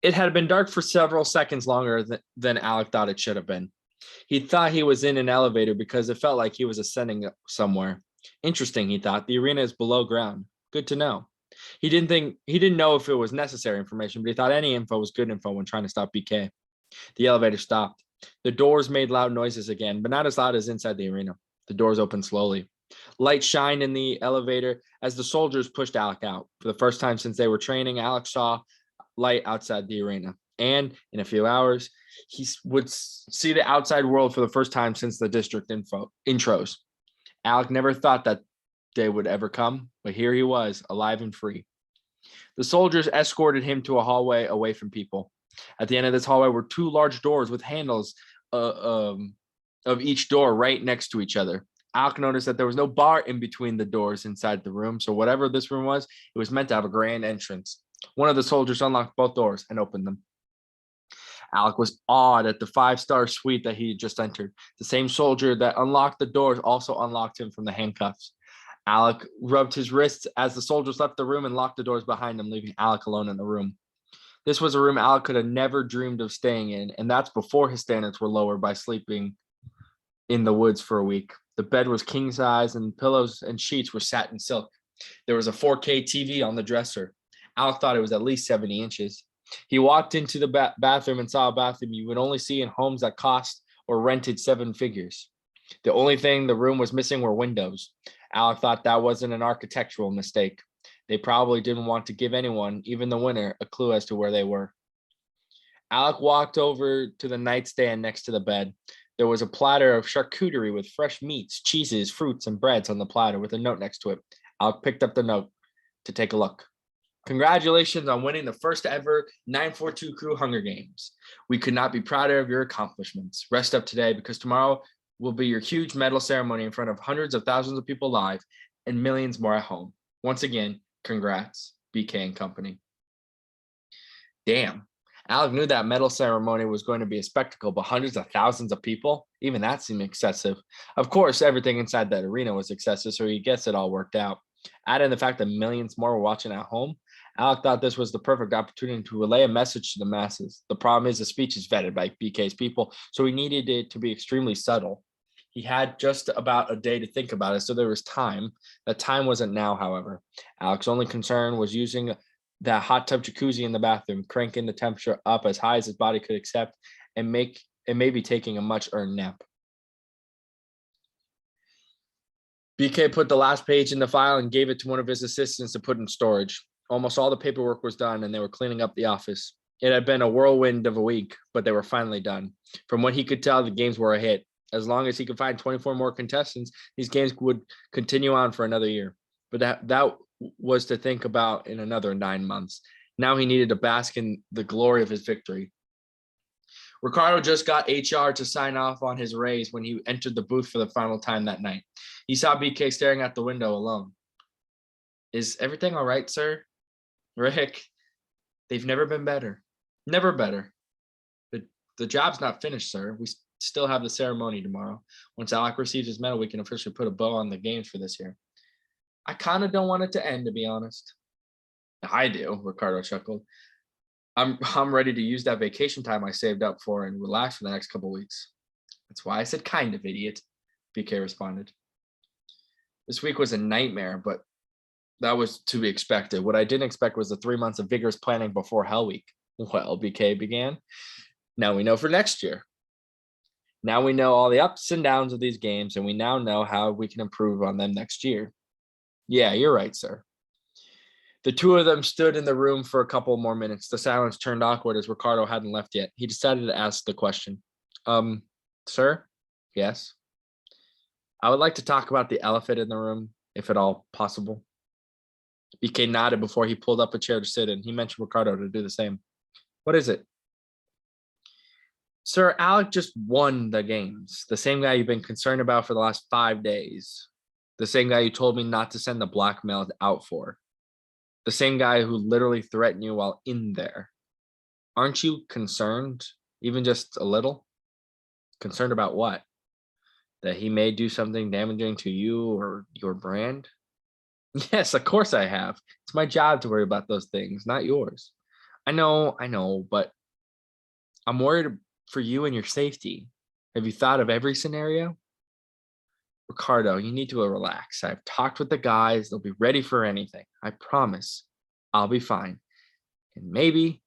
It had been dark for several seconds longer than Alec thought it should have been. He thought he was in an elevator because it felt like he was ascending somewhere. Interesting, he thought. The arena is below ground. Good to know. He didn't know if it was necessary information, but he thought any info was good info when trying to stop BK. The elevator stopped. The doors made loud noises again, but not as loud as inside the arena. The doors opened slowly. Light shined in the elevator as the soldiers pushed Alec out. For the first time since they were training, Alec saw light outside the arena. And in a few hours, he would see the outside world for the first time since the district intros. Alec never thought that day would ever come, but here he was, alive and free. The soldiers escorted him to a hallway away from people. At the end of this hallway were two large doors with handles of each door right next to each other. Alec noticed that there was no bar in between the doors inside the room, so whatever this room was, it was meant to have a grand entrance. One of the soldiers unlocked both doors and opened them. Alec was awed at the five-star suite that he had just entered. The same soldier that unlocked the doors also unlocked him from the handcuffs. Alec rubbed his wrists as the soldiers left the room and locked the doors behind him, leaving Alec alone in the room. This was a room Alec could have never dreamed of staying in, and that's before his standards were lowered by sleeping in the woods for a week. The bed was king size, and pillows and sheets were satin silk. There was a 4K TV on the dresser. Alec thought it was at least 70 inches. He walked into the bathroom and saw a bathroom you would only see in homes that cost or rented seven figures. The only thing the room was missing were windows. Alec thought that wasn't an architectural mistake. They probably didn't want to give anyone, even the winner, a clue as to where they were. Alec walked over to the nightstand next to the bed. There was a platter of charcuterie with fresh meats, cheeses, fruits, and breads on the platter with a note next to it. Alec picked up the note to take a look. Congratulations on winning the first ever 942 Crew Hunger Games. We could not be prouder of your accomplishments. Rest up today because tomorrow will be your huge medal ceremony in front of hundreds of thousands of people live and millions more at home. Once again, congrats, BK and company. Damn. Alec knew that medal ceremony was going to be a spectacle, but hundreds of thousands of people, even that seemed excessive. Of course, everything inside that arena was excessive, so he guessed it all worked out. Add in the fact that millions more were watching at home, Alec thought this was the perfect opportunity to relay a message to the masses. The problem is the speech is vetted by BK's people, so he needed it to be extremely subtle. He had just about a day to think about it, so there was time. That time wasn't now, however. Alec's only concern was using that hot tub jacuzzi in the bathroom, cranking the temperature up as high as his body could accept, and maybe taking a much-earned nap. BK put the last page in the file and gave it to one of his assistants to put in storage. Almost all the paperwork was done, and they were cleaning up the office. It had been a whirlwind of a week, but they were finally done. From what he could tell, the games were a hit. As long as he could find 24 more contestants, these games would continue on for another year. But that was to think about in another 9 months. Now he needed to bask in the glory of his victory. Ricardo just got HR to sign off on his raise when he entered the booth for the final time that night. He saw BK staring out the window alone. Is everything all right, sir? Rick, they've never been better. Never better. The job's not finished, sir. We still have the ceremony tomorrow. Once Alec receives his medal, we can officially put a bow on the games for this year. I kind of don't want it to end, to be honest. I do, Ricardo chuckled. I'm ready to use that vacation time I saved up for and relax for the next couple weeks. That's why I said kind of, idiot, BK responded. This week was a nightmare, but that was to be expected. What I didn't expect was the 3 months of vigorous planning before Hell Week. Well, BK began. Now we know for next year. Now we know all the ups and downs of these games, and we now know how we can improve on them next year. Yeah, you're right, sir. The two of them stood in the room for a couple more minutes. The silence turned awkward as Ricardo hadn't left yet. He decided to ask the question. Sir? Yes? I would like to talk about the elephant in the room, if at all possible. BK nodded before he pulled up a chair to sit in. He mentioned Ricardo to do the same. What is it? Sir, Alec just won the games. The same guy you've been concerned about for the last 5 days. The same guy you told me not to send the blackmail out for. The same guy who literally threatened you while in there. Aren't you concerned, even just a little? Concerned about what? That he may do something damaging to you or your brand? Yes, of course I have. It's my job to worry about those things, not yours. I know, but I'm worried for you and your safety. Have you thought of every scenario? Ricardo, you need to relax. I've talked with the guys. They'll be ready for anything. I promise. I'll be fine. And maybe,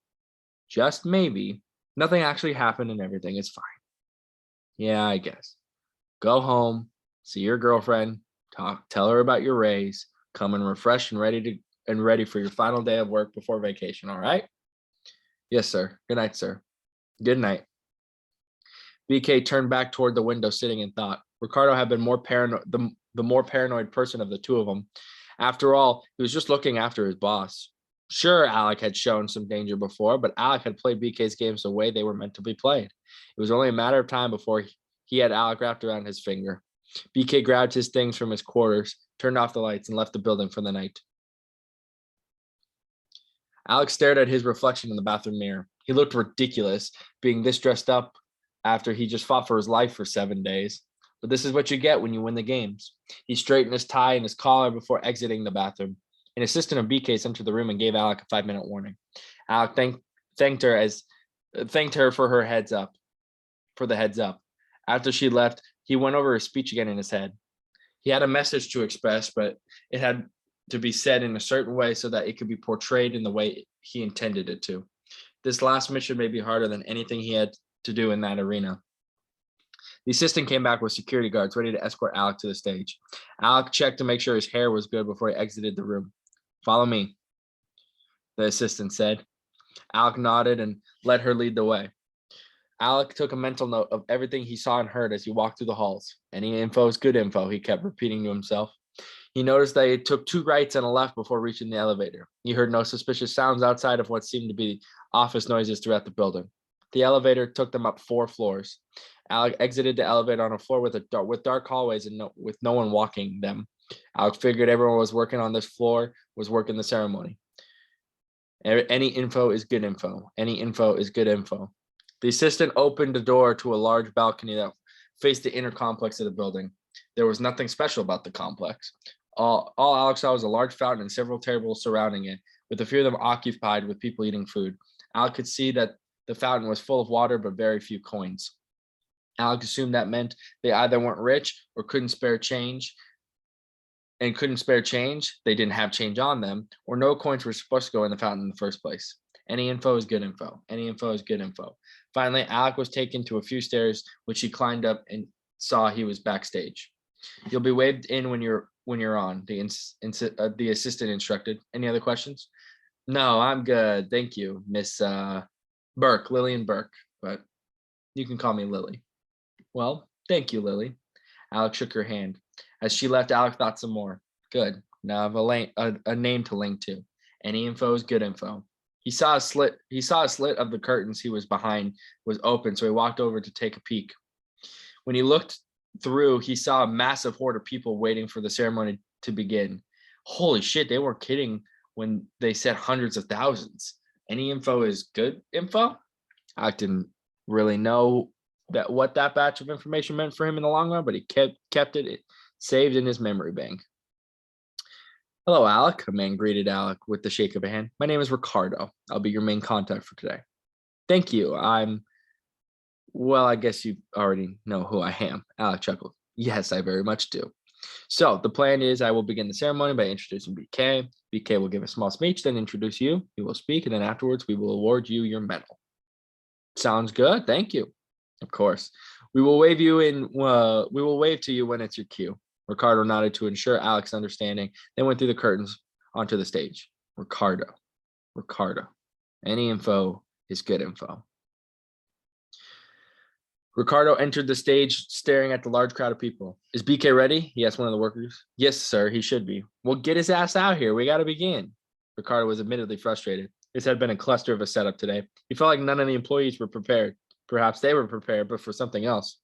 just maybe, nothing actually happened and everything is fine. Yeah, I guess. Go home, see your girlfriend, tell her about your raise, come in refreshed and ready for your final day of work before vacation, all right? Yes, sir. Good night, sir. Good night. BK turned back toward the window, sitting in thought. Ricardo had been more paranoid, the more paranoid person of the two of them. After all, he was just looking after his boss. Sure, Alec had shown some danger before, but Alec had played BK's games the way they were meant to be played. It was only a matter of time before he had Alec wrapped around his finger. BK grabbed his things from his quarters, turned off the lights, and left the building for the night. Alex stared at his reflection in the bathroom mirror. He looked ridiculous, being this dressed up after he just fought for his life for 7 days. But this is what you get when you win the games. He straightened his tie and his collar before exiting the bathroom. An assistant of BK's entered the room and gave Alec a 5-minute warning. Alec thanked her for her heads up, for the heads up. After she left, he went over his speech again in his head. He had a message to express, but it had to be said in a certain way so that it could be portrayed in the way he intended it to. This last mission may be harder than anything he had to do in that arena. The assistant came back with security guards ready to escort Alec to the stage. Alec checked to make sure his hair was good before he exited the room. Follow me, the assistant said. Alec nodded and let her lead the way. Alec took a mental note of everything he saw and heard as he walked through the halls. Any info is good info, he kept repeating to himself. He noticed that it took 2 rights and a left before reaching the elevator. He heard no suspicious sounds outside of what seemed to be office noises throughout the building. The elevator took them up 4 floors. Alec exited the elevator on a floor with dark hallways and with no one walking them. Alec figured everyone was working on this floor was working the ceremony. Any info is good info. Any info is good info. The assistant opened the door to a large balcony that faced the inner complex of the building. There was nothing special about the complex. All Alex saw was a large fountain and several tables surrounding it, with a few of them occupied with people eating food. Alec could see that the fountain was full of water, but very few coins. Alec assumed that meant they either weren't rich or couldn't spare change. They didn't have change on them, or no coins were supposed to go in the fountain in the first place. Any info is good info. Any info is good info. Finally, Alec was taken to a few stairs, which he climbed up and saw he was backstage. You'll be waved in when you're on, the assistant instructed. Any other questions? No, I'm good. Thank you, Miss Burke, Lillian Burke, but you can call me Lily. Well, thank you, Lily. Alec shook her hand. As she left, Alec thought some more. Good. Now I have a name to link to. Any info is good info. He saw a slit of the curtains he was behind was open, so he walked over to take a peek. When he looked through, he saw a massive horde of people waiting for the ceremony to begin. Holy shit, they weren't kidding when they said hundreds of thousands. Any info is good info? I didn't really know what that batch of information meant for him in the long run, but he kept it saved in his memory bank. Hello, Alec. A man greeted Alec with the shake of a hand. My name is Ricardo. I'll be your main contact for today. Thank you. Well, I guess you already know who I am. Alec chuckled. Yes, I very much do. So the plan is I will begin the ceremony by introducing BK. BK will give a small speech, then introduce you. You will speak, and then afterwards we will award you your medal. Sounds good. Thank you. Of course. We will wave to you when it's your cue. Ricardo nodded to ensure Alec's understanding, then went through the curtains onto the stage. Ricardo. Any info is good info. Ricardo entered the stage, staring at the large crowd of people. Is BK ready? He asked one of the workers. Yes, sir, he should be. Well, get his ass out here. We got to begin. Ricardo was admittedly frustrated. This had been a cluster of a setup today. He felt like none of the employees were prepared. Perhaps they were prepared, but for something else.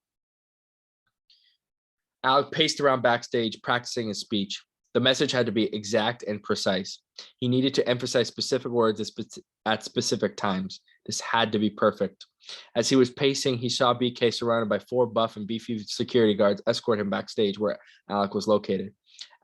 Alec paced around backstage, practicing his speech. The message had to be exact and precise. He needed to emphasize specific words at specific times. This had to be perfect. As he was pacing, he saw BK surrounded by 4 buff and beefy security guards escort him backstage where Alec was located.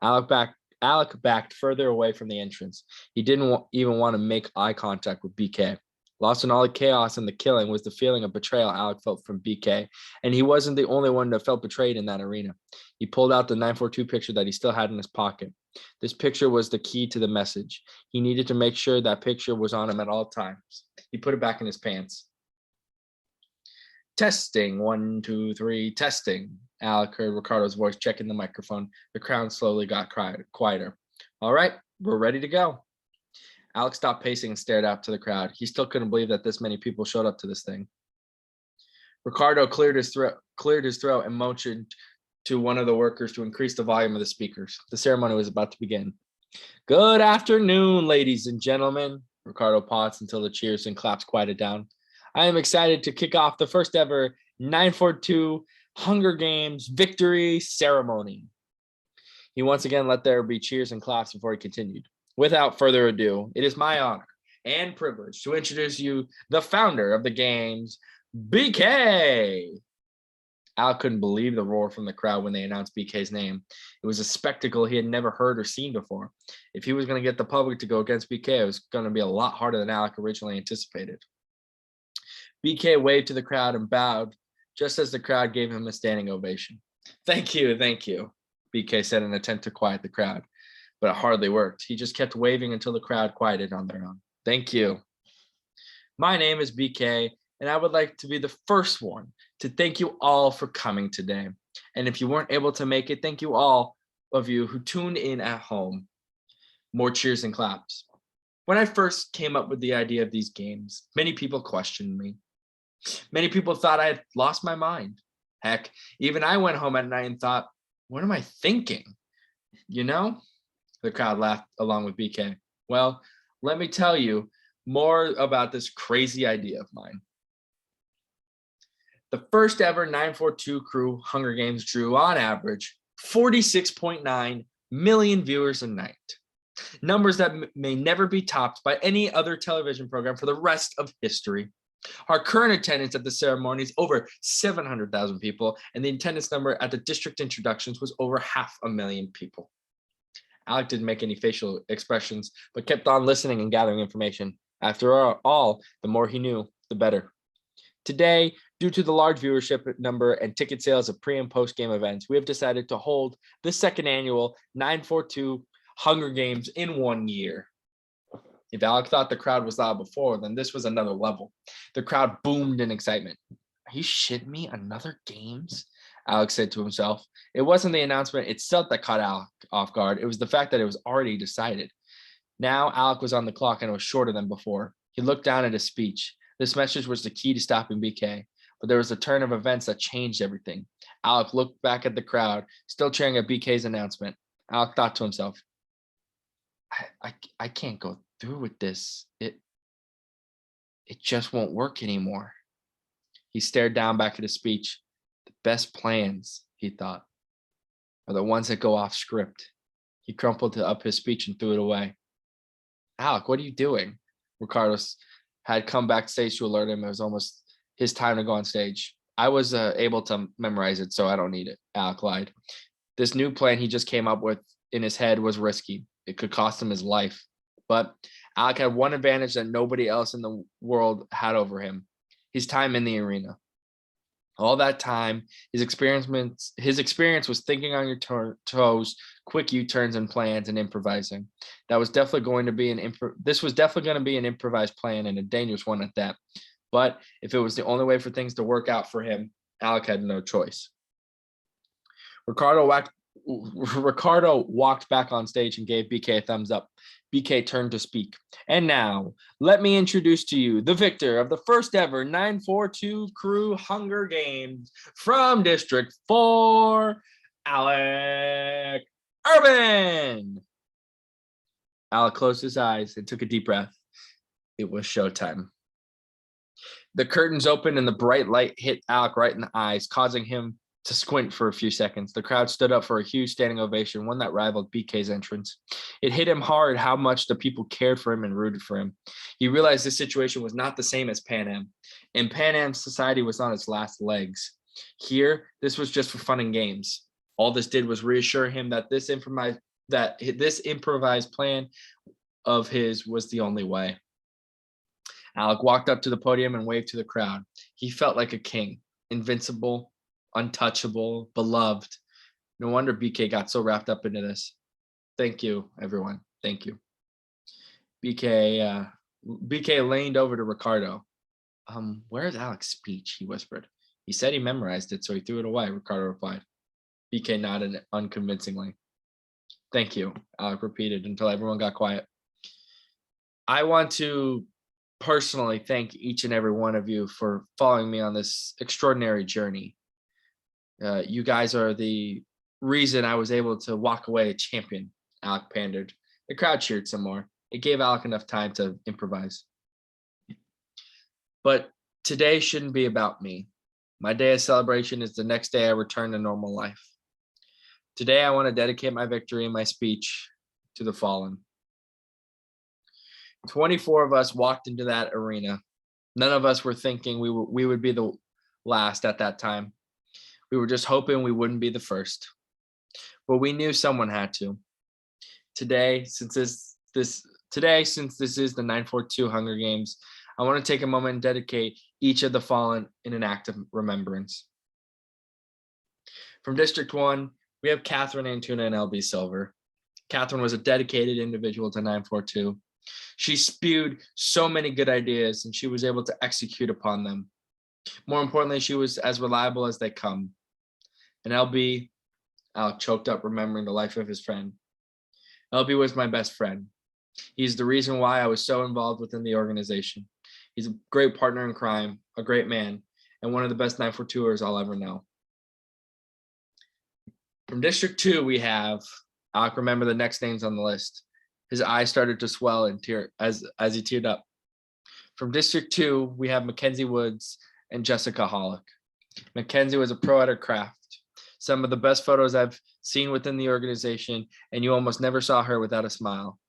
Alec backed further away from the entrance. He didn't even want to make eye contact with BK. Lost in all the chaos and the killing was the feeling of betrayal Alec felt from BK, and he wasn't the only one that felt betrayed in that arena. He pulled out the 942 picture that he still had in his pocket. This picture was the key to the message. He needed to make sure that picture was on him at all times. He put it back in his pants. Testing, 1, 2, 3, testing. Alec heard Ricardo's voice checking the microphone. The crowd slowly got quieter. All right, we're ready to go. Alex stopped pacing and stared out to the crowd. He still couldn't believe that this many people showed up to this thing. Ricardo cleared his throat and motioned to one of the workers to increase the volume of the speakers. The ceremony was about to begin. Good afternoon, ladies and gentlemen. Ricardo paused until the cheers and claps quieted down. I am excited to kick off the first ever 942 Hunger Games victory ceremony. He once again let there be cheers and claps before he continued. Without further ado, it is my honor and privilege to introduce you the founder of the games, BK. Al couldn't believe the roar from the crowd when they announced BK's name. It was a spectacle he had never heard or seen before. If he was going to get the public to go against BK, it was going to be a lot harder than Alec originally anticipated. BK waved to the crowd and bowed just as the crowd gave him a standing ovation. Thank you, BK said in an attempt to quiet the crowd. But it hardly worked. He just kept waving until the crowd quieted on their own. Thank you. My name is BK, and I would like to be the first one to thank you all for coming today. And if you weren't able to make it, thank you all of you who tuned in at home. More cheers and claps. When I first came up with the idea of these games, many people questioned me. Many people thought I had lost my mind. Heck, even I went home at night and thought, what am I thinking? You know? The crowd laughed along with BK. Well, let me tell you more about this crazy idea of mine. The first ever 942 Crew Hunger Games drew, on average, 46.9 million viewers a night. Numbers that may never be topped by any other television program for the rest of history. Our current attendance at the ceremony is over 700,000 people, and the attendance number at the district introductions was over 500,000 people. Alec didn't make any facial expressions, but kept on listening and gathering information. After all, the more he knew, the better. Today, due to the large viewership number and ticket sales of pre- and post-game events, we have decided to hold the second annual 942 Hunger Games in 1 year. If Alec thought the crowd was loud before, then this was another level. The crowd boomed in excitement. Are you shitting me? Another games? Alex said to himself. It wasn't the announcement itself that caught Alec off guard. It was the fact that it was already decided. Now Alec was on the clock and it was shorter than before. He looked down at his speech. This message was the key to stopping BK, but there was a turn of events that changed everything. Alec looked back at the crowd, still cheering at BK's announcement. Alec thought to himself, I can't go through with this. It just won't work anymore. He stared down back at his speech. The best plans, he thought, are the ones that go off script. He crumpled up his speech and threw it away. Alec, what are you doing? Ricardo had come backstage to alert him. It was almost his time to go on stage. I was able to memorize it, so I don't need it, Alec lied. This new plan he just came up with in his head was risky. It could cost him his life. But Alec had one advantage that nobody else in the world had over him: his time in the arena. All that time, his experience was thinking on your toes, quick U-turns and plans, and improvising. This was definitely going to be an improvised plan, and a dangerous one at that. But if it was the only way for things to work out for him, Alec had no choice. Ricardo walked back on stage and gave BK a thumbs up. BK turned to speak. And now, let me introduce to you the victor of the first ever 942 Crew Hunger Games from District 4, Alec Urban. Alec closed his eyes and took a deep breath. It was showtime. The curtains opened and the bright light hit Alec right in the eyes, causing him to squint for a few seconds. The crowd stood up for a huge standing ovation, one that rivaled BK's entrance. It hit him hard how much the people cared for him and rooted for him. He realized this situation was not the same as Pan Am. In Pan Am, society was on its last legs. Here, this was just for fun and games. All this did was reassure him that this improvised plan of his was the only way. Alec walked up to the podium and waved to the crowd. He felt like a king, invincible, untouchable, beloved. No wonder BK got so wrapped up into this. Thank you, everyone. Thank you. BK leaned over to Ricardo. Where's Alec's speech? He whispered. He said he memorized it, so he threw it away, Ricardo replied. BK nodded unconvincingly. Thank you, Alec repeated until everyone got quiet. I want to personally thank each and every one of you for following me on this extraordinary journey. You guys are the reason I was able to walk away a champion, Alec pandered. The crowd cheered some more. It gave Alec enough time to improvise. But today shouldn't be about me. My day of celebration is the next day I return to normal life. Today, I want to dedicate my victory and my speech to the fallen. 24 of us walked into that arena. None of us were thinking we would be the last at that time. We were just hoping we wouldn't be the first. But we knew someone had to. Today, since this is the 942 Hunger Games, I want to take a moment and dedicate each of the fallen in an act of remembrance. From District 1, we have Catherine Antuna and LB Silver. Catherine was a dedicated individual to 942. She spewed so many good ideas and she was able to execute upon them. More importantly, she was as reliable as they come. And LB, Alec choked up remembering the life of his friend. LB was my best friend. He's the reason why I was so involved within the organization. He's a great partner in crime, a great man, and one of the best 942ers I'll ever know. From District 2, we have, Alec remember the next names on the list. His eyes started to swell and tear as he teared up. From District 2, we have Mackenzie Woods and Jessica Hollick. Mackenzie was a pro at her craft. Some of the best photos I've seen within the organization, and you almost never saw her without a smile.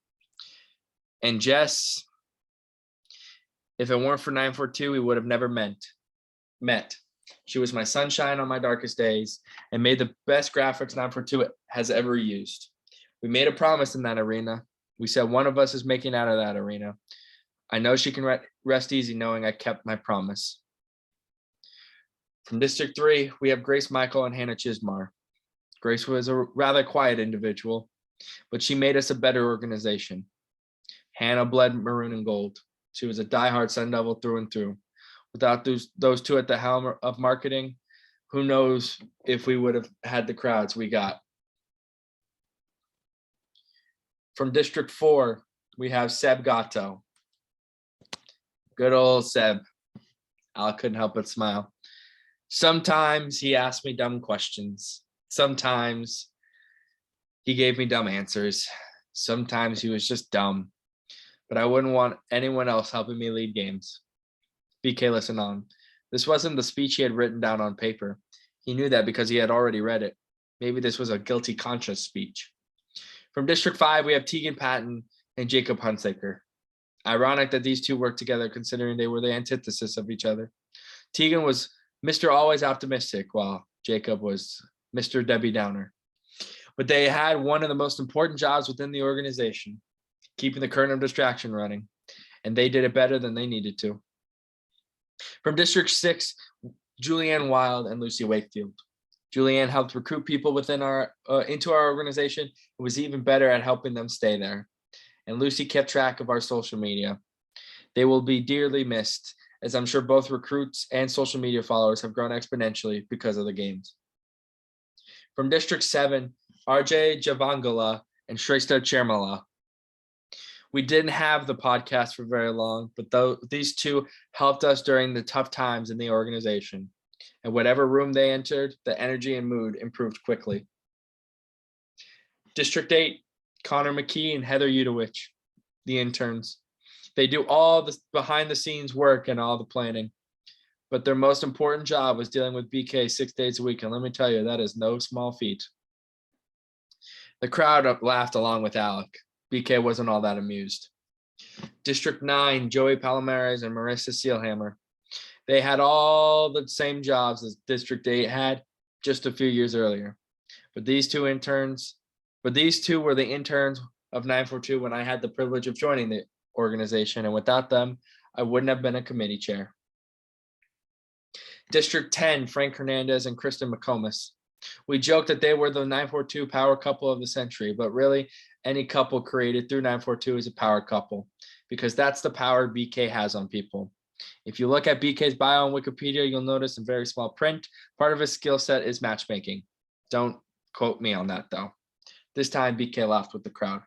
And Jess, if it weren't for 942, we would have never met. She was my sunshine on my darkest days and made the best graphics 942 has ever used. We made a promise in that arena. We said one of us is making out of that arena. I know she can rest easy knowing I kept my promise. From District 3, we have Grace Michael and Hannah Chismar. Grace was a rather quiet individual, but she made us a better organization. Hannah bled maroon and gold. She was a diehard Sun Devil through and through. Without those two at the helm of marketing, who knows if we would have had the crowds we got. From District 4, we have Seb Gatto. Good old Seb. I couldn't help but smile. Sometimes he asked me dumb questions. Sometimes he gave me dumb answers. Sometimes he was just dumb. But I wouldn't want anyone else helping me lead games. BK listened on. This wasn't the speech he had written down on paper. He knew that because he had already read it. Maybe this was a guilty conscience speech. From District 5, we have Tegan Patton and Jacob Hunsaker. Ironic that these two worked together considering they were the antithesis of each other. Tegan was Mr. Always Optimistic, while Jacob was Mr. Debbie Downer. But they had one of the most important jobs within the organization, keeping the current of distraction running, and they did it better than they needed to. From District 6, Julianne Wild and Lucy Wakefield. Julianne helped recruit people within into our organization and was even better at helping them stay there. And Lucy kept track of our social media. They will be dearly missed, as I'm sure both recruits and social media followers have grown exponentially because of the games. From District 7, RJ Javangala and Shrestha Chermala. We didn't have the podcast for very long, but these two helped us during the tough times in the organization. And whatever room they entered, the energy and mood improved quickly. District 8, Connor McKee and Heather Udowich, the interns. They do all the behind the scenes work and all the planning. But their most important job was dealing with BK 6 days a week. And let me tell you, that is no small feat. The crowd laughed along with Alec. BK wasn't all that amused. District 9, Joey Palomares and Marissa Sealhammer. They had all the same jobs as District 8 had just a few years earlier. But these two were the interns of 942 when I had the privilege of joining the organization. And without them, I wouldn't have been a committee chair. District 10, Frank Hernandez and Kristen McComas. We joked that they were the 942 power couple of the century, but really any couple created through 942 is a power couple because that's the power BK has on people. If you look at BK's bio on Wikipedia, you'll notice in very small print, part of his skill set is matchmaking. Don't quote me on that though. This time BK laughed with the crowd.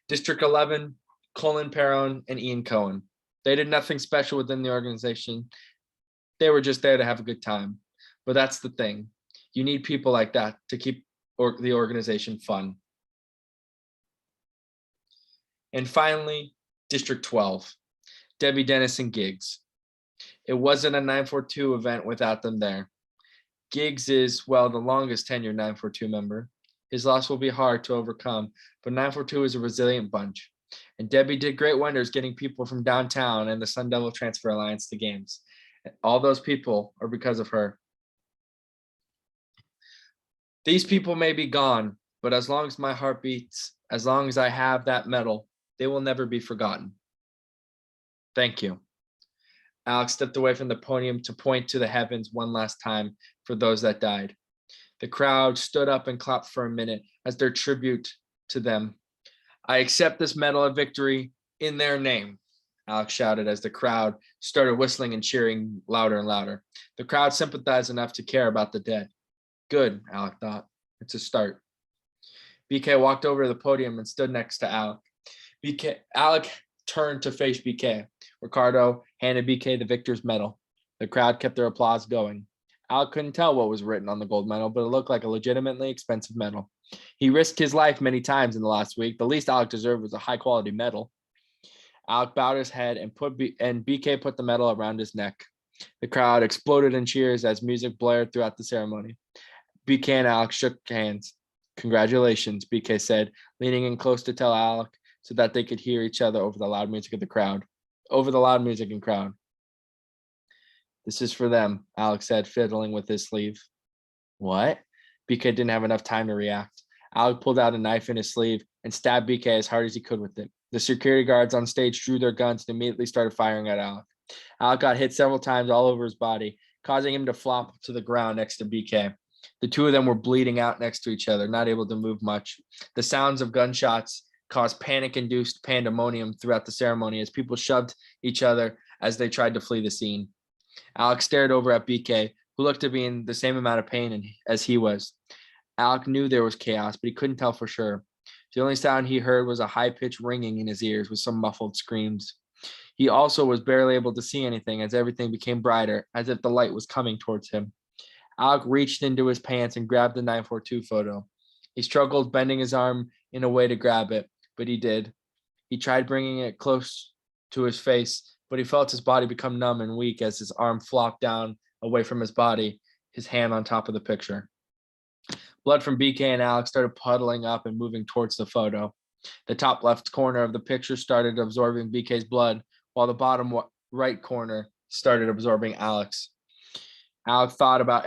District 11, Colin Perron and Ian Cohen. They did nothing special within the organization. They were just there to have a good time. But that's the thing. You need people like that to keep the organization fun. And finally, District 12, Debbie Dennis and Giggs. It wasn't a 942 event without them there. Giggs is, well, the longest tenured 942 member. His loss will be hard to overcome, but 942 is a resilient bunch. And Debbie did great wonders getting people from downtown and the Sun Devil Transfer Alliance to games. All those people are because of her. These people may be gone, but as long as my heart beats, as long as I have that medal, they will never be forgotten. Thank you. Alex stepped away from the podium to point to the heavens one last time for those that died. The crowd stood up and clapped for a minute as their tribute to them. I accept this medal of victory in their name, Alex shouted as the crowd started whistling and cheering louder and louder. The crowd sympathized enough to care about the dead. Good, Alec thought. It's a start. BK walked over to the podium and stood next to Alec. Alec turned to face BK. Ricardo handed BK the victor's medal. The crowd kept their applause going. Alec couldn't tell what was written on the gold medal, but it looked like a legitimately expensive medal. He risked his life many times in the last week. The least Alec deserved was a high-quality medal. Alec bowed his head and BK put the medal around his neck. The crowd exploded in cheers as music blared throughout the ceremony. BK and Alec shook hands. Congratulations, BK said, leaning in close to tell Alec so that they could hear each other over the loud music of the crowd. Over the loud music and crowd. This is for them, Alex said, fiddling with his sleeve. What? BK didn't have enough time to react. Alec pulled out a knife in his sleeve and stabbed BK as hard as he could with it. The security guards on stage drew their guns and immediately started firing at Alec. Alec got hit several times all over his body, causing him to flop to the ground next to BK. The two of them were bleeding out next to each other, not able to move much. The sounds of gunshots caused panic-induced pandemonium throughout the ceremony as people shoved each other as they tried to flee the scene. Alec stared over at BK, who looked to be in the same amount of pain as he was. Alec knew there was chaos, but he couldn't tell for sure. The only sound he heard was a high-pitched ringing in his ears with some muffled screams. He also was barely able to see anything as everything became brighter, as if the light was coming towards him. Alec reached into his pants and grabbed the 942 photo. He struggled, bending his arm in a way to grab it, but he did. He tried bringing it close to his face, but he felt his body become numb and weak as his arm flopped down away from his body, his hand on top of the picture. Blood from BK and Alex started puddling up and moving towards the photo. The top left corner of the picture started absorbing BK's blood, while the bottom right corner started absorbing Alex. Alex thought about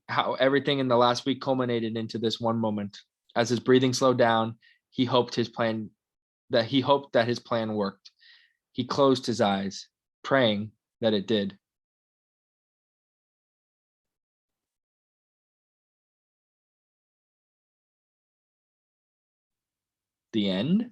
how everything in the last week culminated into this one moment. As his breathing slowed down, he hoped that his plan worked. He closed his eyes, praying that it did. The end?